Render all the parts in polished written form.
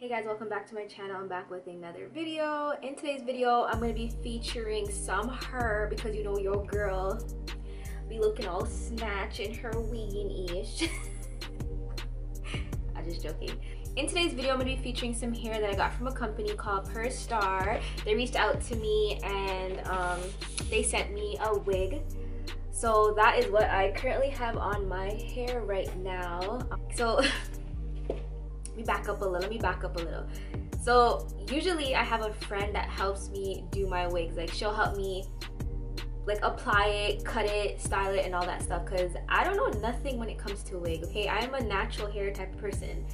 Hey guys, welcome back to my channel. I'm back with another video. In today's video, I'm going to be featuring some hair because you know your girl be looking all snatch in her weenie-ish. I'm just joking. In today's video, I'm going to be featuring some hair that I got from a company called Perstar. They reached out to me and they sent me a wig. So that is what I currently have on my hair right now. So let me back up a little. So usually I have a friend that helps me do my wigs. Like she'll help me like apply it, cut it, style it, and all that stuff, because I don't know nothing when it comes to a wig. Okay, I'm a natural hair type of person.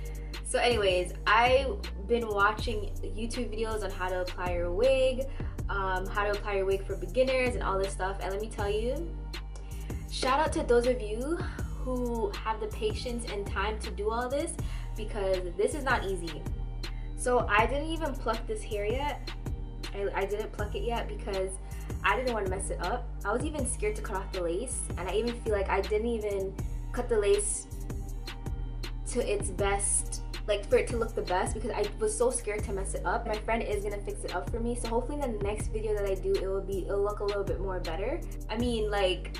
So anyways, I've been watching YouTube videos on how to apply your wig, how to apply your wig for beginners and all this stuff. And let me tell you, shout out to those of you who have the patience and time to do all this, because this is not easy. So I didn't even pluck this hair yet. I didn't pluck it yet because I didn't want to mess it up. I was even scared to cut off the lace, and I even feel like I didn't even cut the lace to its best, like for it to look the best, because I was so scared to mess it up. My friend is gonna fix it up for me, so hopefully in the next video that I do, it'll look a little bit more better. I mean, like,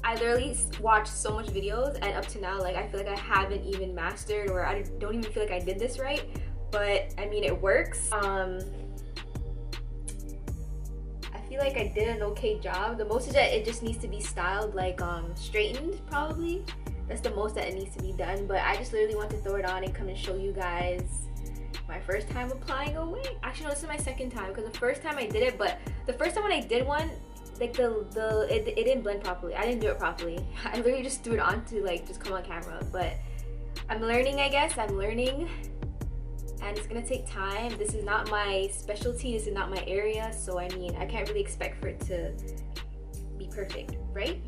I literally watched so much videos, and up to now, like, I feel like I haven't even mastered, or I don't even feel like I did this right. But I mean, it works. I feel like I did an okay job. The most is that it just needs to be styled, like straightened probably. That's the most that it needs to be done. But I just literally want to throw it on and come and show you guys my first time applying a wig. Actually no, this is my second time, because the first time I did it, but the first time when I did one, like it didn't blend properly. I didn't do it properly. I literally just threw it on to like just come on camera. But I'm learning, I guess. I'm learning, and it's gonna take time. This is not my specialty. This is not my area. So I mean, I can't really expect for it to be perfect, right?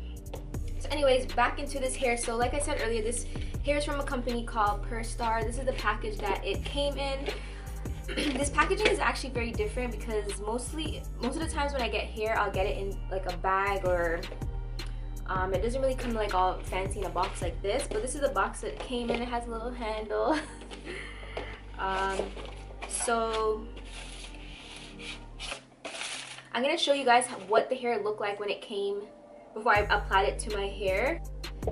So anyways, back into this hair. So like I said earlier, this hair is from a company called Perstar. This is the package that it came in. This packaging is actually very different, because most of the times when I get hair, I'll get it in like a bag, or it doesn't really come like all fancy in a box like this. But this is the box that it came in. It has a little handle. So I'm gonna show you guys what the hair looked like when it came, before I applied it to my hair.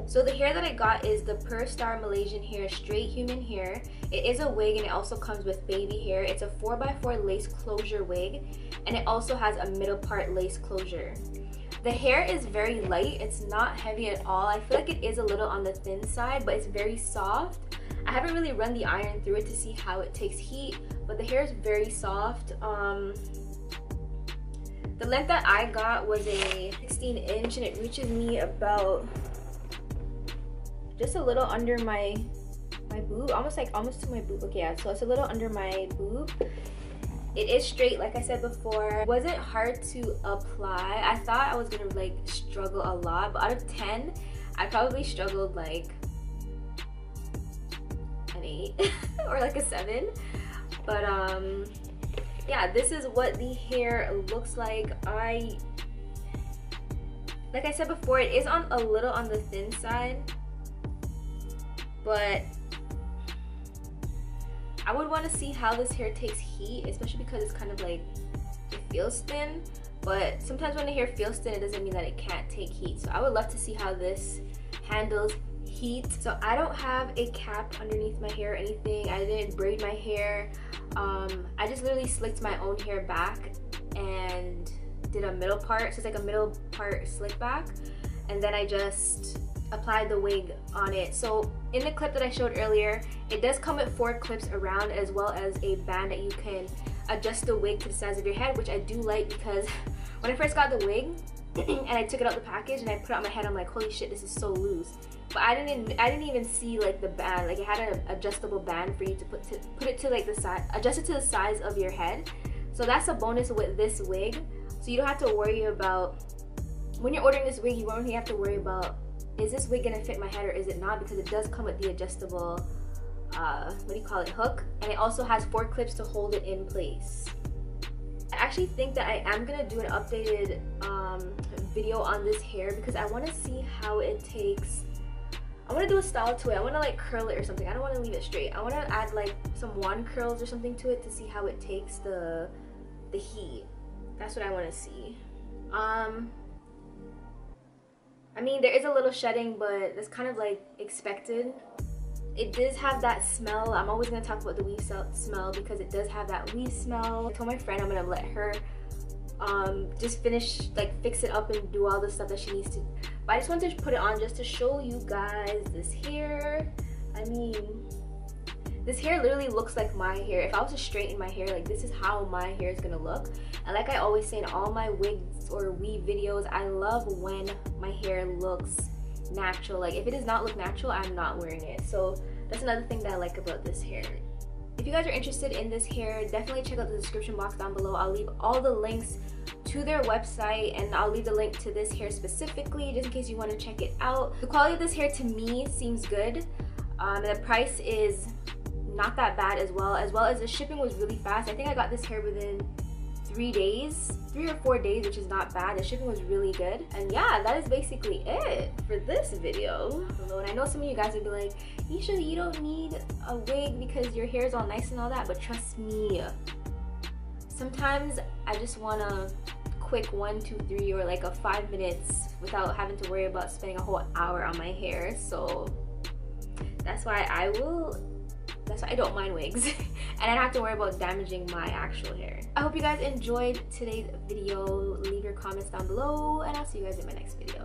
So the hair that I got is the Perstar Malaysian hair straight human hair. It is a wig, and it also comes with baby hair. It's a 4x4 lace closure wig, and it also has a middle part lace closure. The hair is very light. It's not heavy at all. I feel like it is a little on the thin side, but it's very soft. I haven't really run the iron through it to see how it takes heat, but the hair is very soft. The length that I got was a 16-inch, and it reaches me about just a little under my boob, almost to my boob. Okay, yeah, so it's a little under my boob. It is straight, like I said before. It wasn't hard to apply. I thought I was gonna like struggle a lot, but out of 10, I probably struggled like an 8 or like a 7. But yeah, this is what the hair looks like. Like I said before, it is a little on the thin side, but I would want to see how this hair takes heat, especially because it's kind of like, it feels thin. But sometimes when the hair feels thin, it doesn't mean that it can't take heat. So I would love to see how this handles heat. So I don't have a cap underneath my hair or anything. I didn't braid my hair. I just literally slicked my own hair back and did a middle part. So it's like a middle part slick back, and then I just applied the wig on it. So in the clip that I showed earlier, it does come with 4 clips around, as well as a band that you can adjust the wig to the size of your head, which I do like, because when I first got the wig and I took it out the package and I put it on my head, I'm like, holy shit, this is so loose. But I didn't even see like the band. Like, it had an adjustable band for you to put it to like the size, adjust it to the size of your head. So that's a bonus with this wig. So you don't have to worry about, when you're ordering this wig, you won't really have to worry about, is this wig gonna fit my head or is it not? Because it does come with the adjustable, hook, and it also has 4 clips to hold it in place. I actually think that I am gonna do an updated video on this hair, because I want to see how it takes I want to do a style to it. I want to like curl it or something. I don't want to leave it straight. I want to add like some wand curls or something to it to see how it takes the heat. That's what I want to see. I mean, there is a little shedding, but that's kind of like expected. It does have that smell. I'm always going to talk about the weave smell because it does have that weave smell. I told my friend I'm going to let her just finish, like fix it up and do all the stuff that she needs to. But I just wanted to put it on just to show you guys this hair. I mean, this hair literally looks like my hair. If I was to straighten my hair, like this is how my hair is gonna look. And like I always say in all my wigs or weave videos, I love when my hair looks natural. Like if it does not look natural, I'm not wearing it. So that's another thing that I like about this hair. If you guys are interested in this hair, definitely check out the description box down below. I'll leave all the links to their website, and I'll leave the link to this hair specifically just in case you want to check it out. The quality of this hair to me seems good. The price is not that bad as well as the shipping was really fast. I think I got this hair within 3 or 4 days, which is not bad. The shipping was really good. And yeah, that is basically it for this video. And I know some of you guys would be like, Isha, you don't need a wig because your hair is all nice and all that, but trust me, sometimes I just want a quick 1, 2, 3 or like a 5 minutes without having to worry about spending a whole hour on my hair. So that's why I don't mind wigs and I don't have to worry about damaging my actual hair. I hope you guys enjoyed today's video. Leave your comments down below and I'll see you guys in my next video.